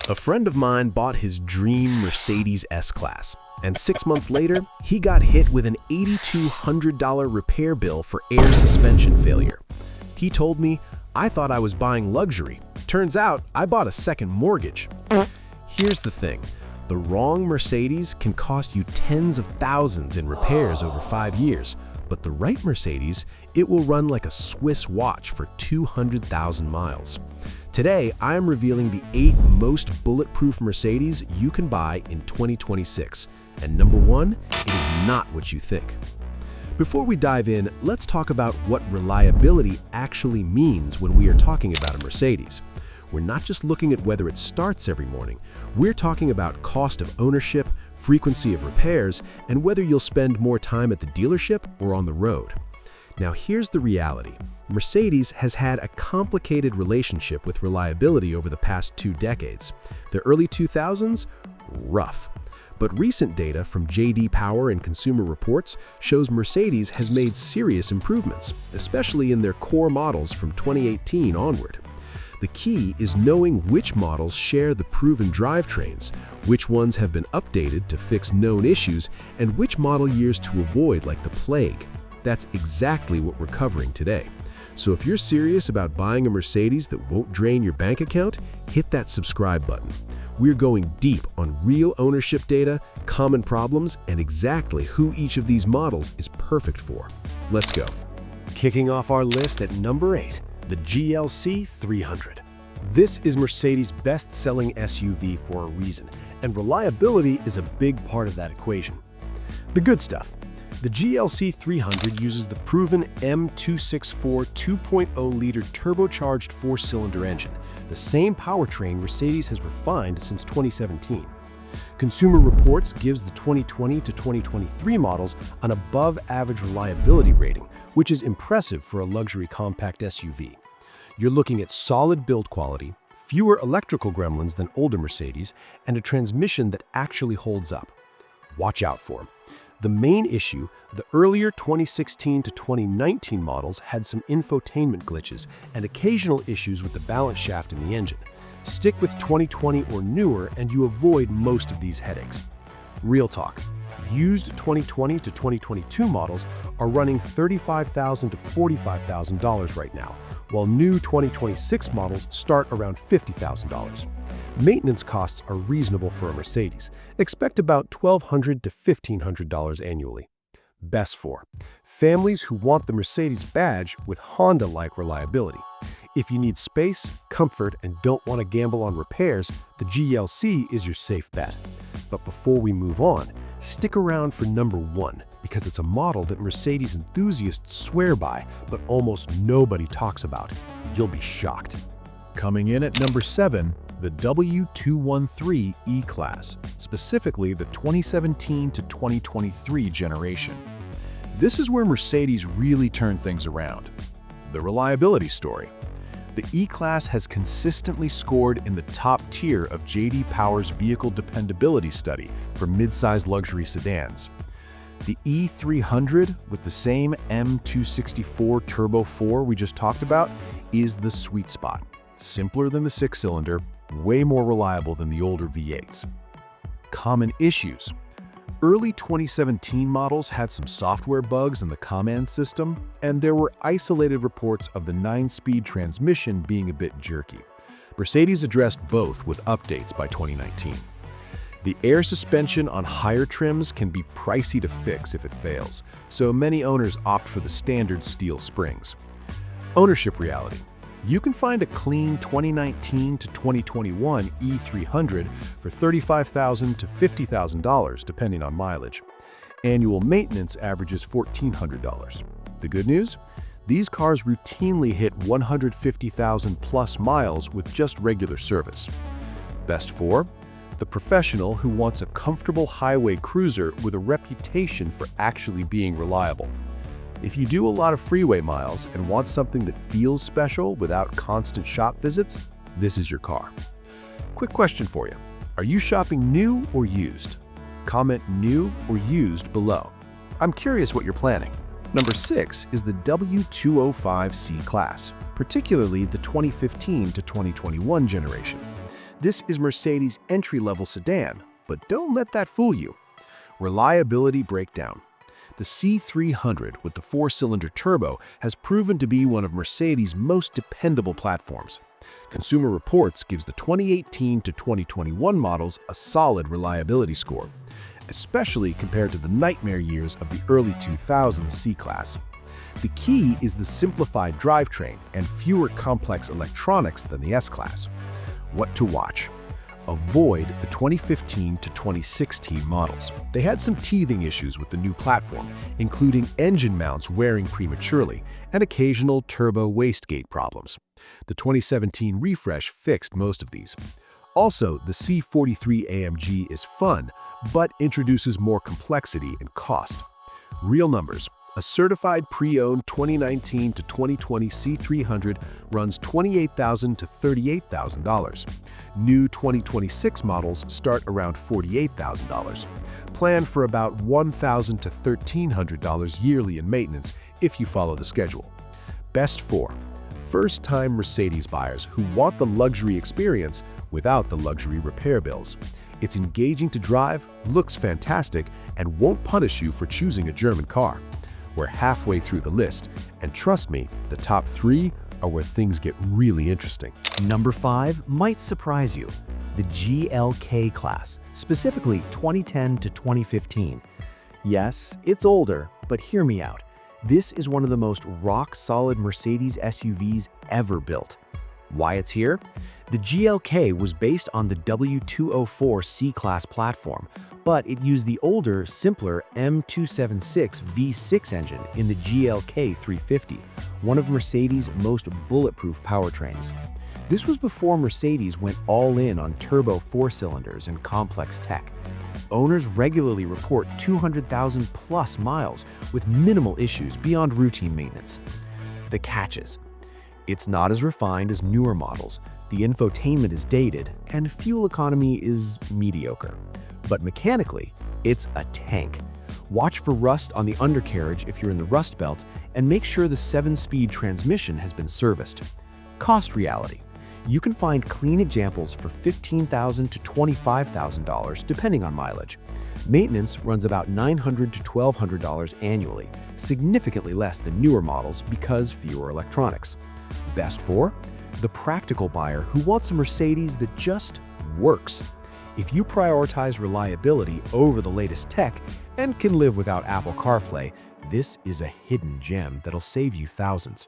A friend of mine bought his dream Mercedes S-Class, and 6 months later, he got hit with an $8,200 repair bill for air suspension failure. He told me, "I thought I was buying luxury. Turns out I bought a second mortgage." Here's the thing. The wrong Mercedes can cost you tens of thousands in repairs over 5 years, but the right Mercedes, it will run like a Swiss watch for 200,000 miles. Today, I am revealing the 8 most bulletproof Mercedes you can buy in 2026. And number 1, it is not what you think. Before we dive in, let's talk about what reliability actually means when we are talking about a Mercedes. We're not just looking at whether it starts every morning. We're talking about cost of ownership, frequency of repairs, and whether you'll spend more time at the dealership or on the road. Now here's the reality. Mercedes has had a complicated relationship with reliability over the past 2 decades. The early 2000s? Rough. But recent data from J.D. Power and Consumer Reports shows Mercedes has made serious improvements, especially in their core models from 2018 onward. The key is knowing which models share the proven drivetrains, which ones have been updated to fix known issues, and which model years to avoid like the plague. That's exactly what we're covering today. So if you're serious about buying a Mercedes that won't drain your bank account, hit that subscribe button. We're going deep on real ownership data, common problems, and exactly who each of these models is perfect for. Let's go. Kicking off our list at number 8, the GLC 300. This is Mercedes' best-selling SUV for a reason, and reliability is a big part of that equation. The good stuff. The GLC 300 uses the proven M264 2.0-liter turbocharged 4-cylinder engine, the same powertrain Mercedes has refined since 2017. Consumer Reports gives the 2020 to 2023 models an above-average reliability rating, which is impressive for a luxury compact SUV. You're looking at solid build quality, fewer electrical gremlins than older Mercedes, and a transmission that actually holds up. Watch out for them. The main issue, the earlier 2016 to 2019 models had some infotainment glitches and occasional issues with the balance shaft in the engine. Stick with 2020 or newer and you avoid most of these headaches. Real talk. Used 2020 to 2022 models are running $35,000 to $45,000 right now, while new 2026 models start around $50,000. Maintenance costs are reasonable for a Mercedes. Expect about $1,200 to $1,500 annually. Best for families who want the Mercedes badge with Honda-like reliability. If you need space, comfort, and don't want to gamble on repairs, the GLC is your safe bet. But before we move on, stick around for number 1, because it's a model that Mercedes enthusiasts swear by, but almost nobody talks about. You'll be shocked. Coming in at number 7, the W213 E-Class, specifically the 2017 to 2023 generation. This is where Mercedes really turned things around. The reliability story. The E-Class has consistently scored in the top tier of J.D. Power's vehicle dependability study for mid-size luxury sedans. The E300, with the same M264 Turbo 4 we just talked about, is the sweet spot. Simpler than the 6-cylinder, way more reliable than the older V8s. Common issues. Early 2017 models had some software bugs in the command system, and there were isolated reports of the 9-speed transmission being a bit jerky. Mercedes addressed both with updates by 2019. The air suspension on higher trims can be pricey to fix if it fails, so many owners opt for the standard steel springs. Ownership reality. You can find a clean 2019 to 2021 E300 for $35,000 to $50,000 depending on mileage. Annual maintenance averages $1,400. The good news? These cars routinely hit 150,000 plus miles with just regular service. Best for the professional who wants a comfortable highway cruiser with a reputation for actually being reliable. If you do a lot of freeway miles and want something that feels special without constant shop visits, this is your car. Quick question for you. Are you shopping new or used? Comment new or used below. I'm curious what you're planning. Number 6 is the W205 C-Class, particularly the 2015 to 2021 generation. This is Mercedes' entry-level sedan, but don't let that fool you. Reliability breakdown. The C300 with the 4-cylinder turbo has proven to be one of Mercedes' most dependable platforms. Consumer Reports gives the 2018 to 2021 models a solid reliability score, especially compared to the nightmare years of the early 2000s C-Class. The key is the simplified drivetrain and fewer complex electronics than the S-Class. What to watch? Avoid the 2015 to 2016 models. They had some teething issues with the new platform, including engine mounts wearing prematurely and occasional turbo wastegate problems. The 2017 refresh fixed most of these. Also, the C43 AMG is fun, but introduces more complexity and cost. Real numbers. A certified pre-owned 2019 to 2020 C300 runs $28,000 to $38,000. New 2026 models start around $48,000. Plan for about $1,000 to $1,300 yearly in maintenance if you follow the schedule. Best for first-time Mercedes buyers who want the luxury experience without the luxury repair bills. It's engaging to drive, looks fantastic, and won't punish you for choosing a German car. We're halfway through the list, and trust me, the top 3 are where things get really interesting. Number 5 might surprise you. The GLK class, specifically 2010 to 2015. Yes, it's older, but hear me out. This is one of the most rock-solid Mercedes SUVs ever built. Why it's here? The GLK was based on the W204 C-Class platform, but it used the older, simpler M276 V6 engine in the GLK 350, one of Mercedes' most bulletproof powertrains. This was before Mercedes went all in on turbo 4-cylinders and complex tech. Owners regularly report 200,000 plus miles with minimal issues beyond routine maintenance. The catches. It's not as refined as newer models, the infotainment is dated, and fuel economy is mediocre. But mechanically, it's a tank. Watch for rust on the undercarriage if you're in the rust belt, and make sure the 7-speed transmission has been serviced. Cost reality. You can find clean examples for $15,000 to $25,000 depending on mileage. Maintenance runs about $900 to $1,200 annually, significantly less than newer models because fewer electronics. Best for the practical buyer who wants a Mercedes that just works. If you prioritize reliability over the latest tech and can live without Apple CarPlay, this is a hidden gem that'll save you thousands.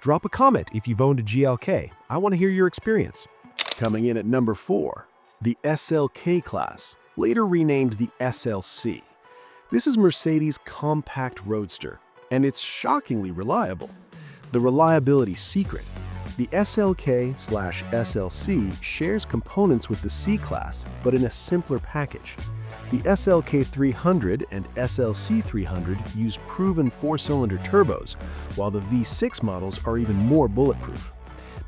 Drop a comment if you've owned a GLK. I want to hear your experience. Coming in at number 4, the SLK class, later renamed the SLC. This is Mercedes' compact roadster, and it's shockingly reliable. The reliability secret. The SLK/SLC shares components with the C-Class, but in a simpler package. The SLK 300 and SLC 300 use proven 4-cylinder turbos, while the V6 models are even more bulletproof.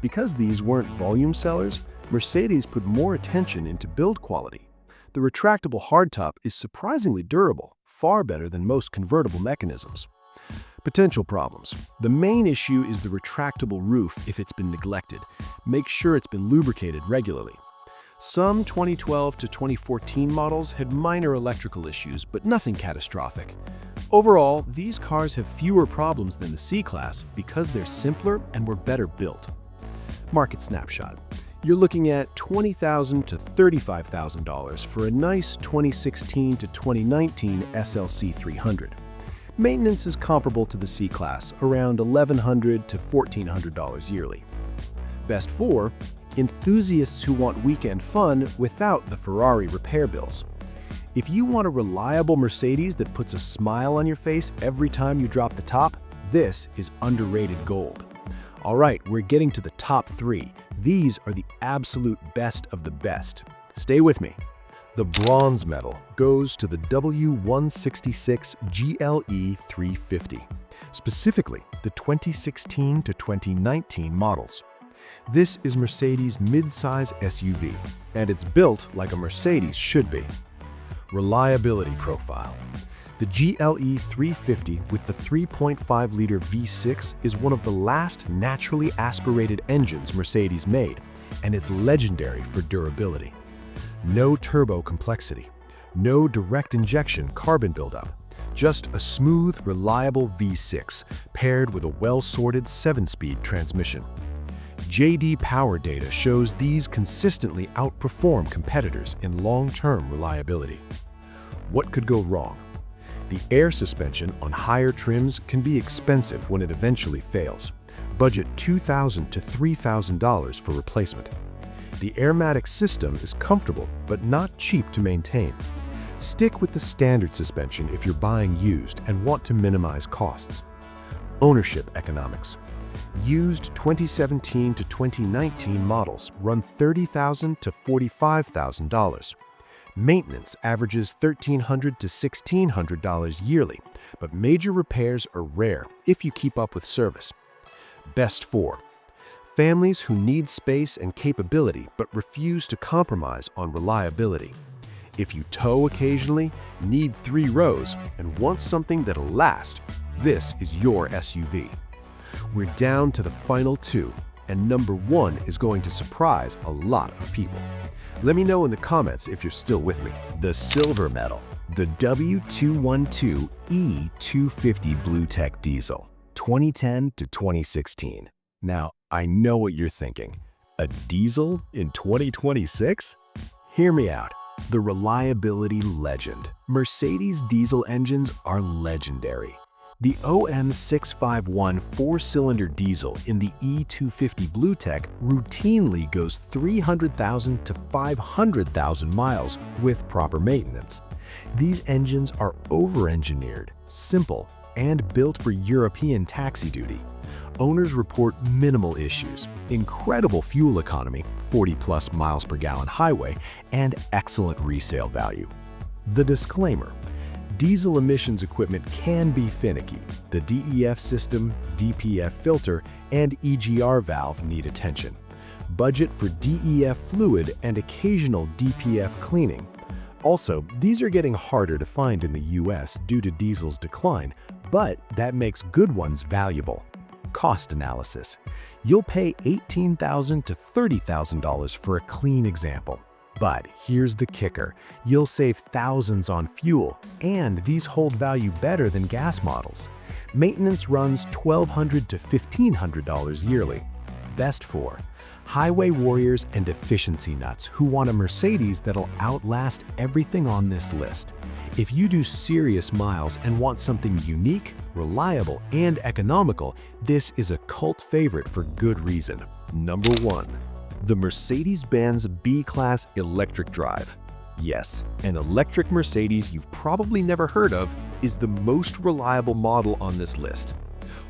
Because these weren't volume sellers, Mercedes put more attention into build quality. The retractable hardtop is surprisingly durable, far better than most convertible mechanisms. Potential problems. The main issue is the retractable roof if it's been neglected. Make sure it's been lubricated regularly. Some 2012 to 2014 models had minor electrical issues, but nothing catastrophic. Overall, these cars have fewer problems than the C-Class because they're simpler and were better built. Market snapshot. You're looking at $20,000 to $35,000 for a nice 2016 to 2019 SLC 300. Maintenance is comparable to the C-Class, around $1,100 to $1,400 yearly. Best for enthusiasts who want weekend fun without the Ferrari repair bills. If you want a reliable Mercedes that puts a smile on your face every time you drop the top, this is underrated gold. All right, we're getting to the top 3. These are the absolute best of the best. Stay with me. The bronze medal goes to the W166 GLE 350, specifically the 2016 to 2019 models. This is Mercedes' mid-size SUV, and it's built like a Mercedes should be. Reliability profile. The GLE 350 with the 3.5-liter V6 is one of the last naturally aspirated engines Mercedes made, and it's legendary for durability. No turbo complexity, no direct injection carbon buildup, just a smooth, reliable V6 paired with a well-sorted 7-speed transmission. JD Power data shows these consistently outperform competitors in long-term reliability. What could go wrong? The air suspension on higher trims can be expensive when it eventually fails. Budget $2,000 to $3,000 for replacement. The Airmatic system is comfortable but not cheap to maintain. Stick with the standard suspension if you're buying used and want to minimize costs. Ownership economics. Used 2017 to 2019 models run $30,000 to $45,000. Maintenance averages $1,300 to $1,600 yearly, but major repairs are rare if you keep up with service. Best for families who need space and capability but refuse to compromise on reliability. If you tow occasionally, need 3 rows, and want something that'll last, this is your SUV. We're down to the final 2, and number 1 is going to surprise a lot of people. Let me know in the comments if you're still with me. The silver medal, the W212 E250 Bluetec diesel, 2010 to 2016. Now, I know what you're thinking. A diesel in 2026? Hear me out. The reliability legend. Mercedes diesel engines are legendary. The OM651 4-cylinder diesel in the E250 Bluetec routinely goes 300,000 to 500,000 miles with proper maintenance. These engines are over-engineered, simple, and built for European taxi duty. Owners report minimal issues, incredible fuel economy, 40+ miles per gallon highway, and excellent resale value. The disclaimer: diesel emissions equipment can be finicky. The DEF system, DPF filter, and EGR valve need attention. Budget for DEF fluid and occasional DPF cleaning. Also, these are getting harder to find in the US due to diesel's decline, but that makes good ones valuable. Cost analysis. You'll pay $18,000 to $30,000 for a clean example. But here's the kicker. You'll save thousands on fuel, and these hold value better than gas models. Maintenance runs $1,200 to $1,500 yearly. Best for highway warriors and efficiency nuts who want a Mercedes that'll outlast everything on this list. If you do serious miles and want something unique, reliable, and economical, this is a cult favorite for good reason. Number 1. The Mercedes-Benz B-Class Electric Drive. Yes, an electric Mercedes you've probably never heard of is the most reliable model on this list.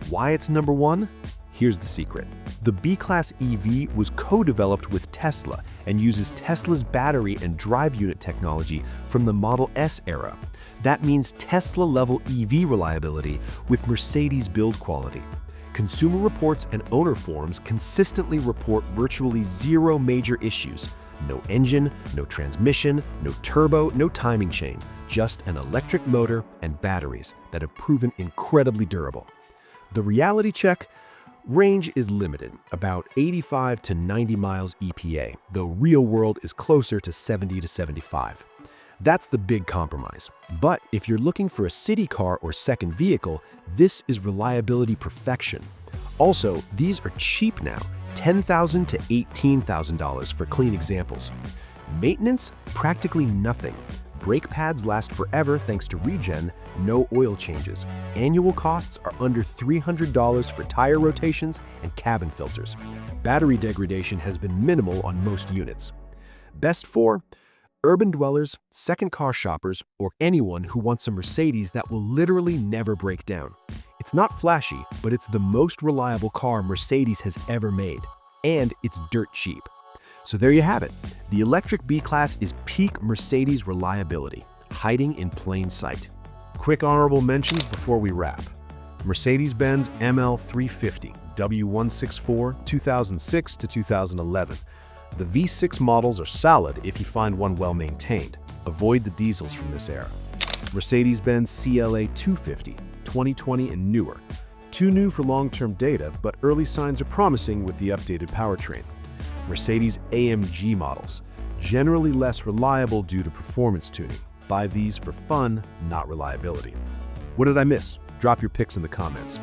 Why it's number 1? Here's the secret. The B-Class EV was co-developed with Tesla and uses Tesla's battery and drive unit technology from the Model S era. That means Tesla-level EV reliability with Mercedes build quality. Consumer reports and owner forums consistently report virtually 0 major issues. No engine, no transmission, no turbo, no timing chain, just an electric motor and batteries that have proven incredibly durable. The reality check? Range is limited, about 85 to 90 miles EPA, though real world is closer to 70 to 75. That's the big compromise. But if you're looking for a city car or second vehicle, this is reliability perfection. Also, these are cheap now, $10,000 to $18,000 for clean examples. Maintenance? Practically nothing. Brake pads last forever thanks to regen, no oil changes. Annual costs are under $300 for tire rotations and cabin filters. Battery degradation has been minimal on most units. Best for urban dwellers, second car shoppers, or anyone who wants a Mercedes that will literally never break down. It's not flashy, but it's the most reliable car Mercedes has ever made. And it's dirt cheap. So there you have it. The electric B-Class is peak Mercedes reliability, hiding in plain sight. Quick honorable mentions before we wrap. Mercedes-Benz ML350, W164, 2006 to 2011. The V6 models are solid if you find one well-maintained. Avoid the diesels from this era. Mercedes-Benz CLA 250, 2020 and newer. Too new for long-term data, but early signs are promising with the updated powertrain. Mercedes AMG models, generally less reliable due to performance tuning. Buy these for fun, not reliability. What did I miss? Drop your picks in the comments.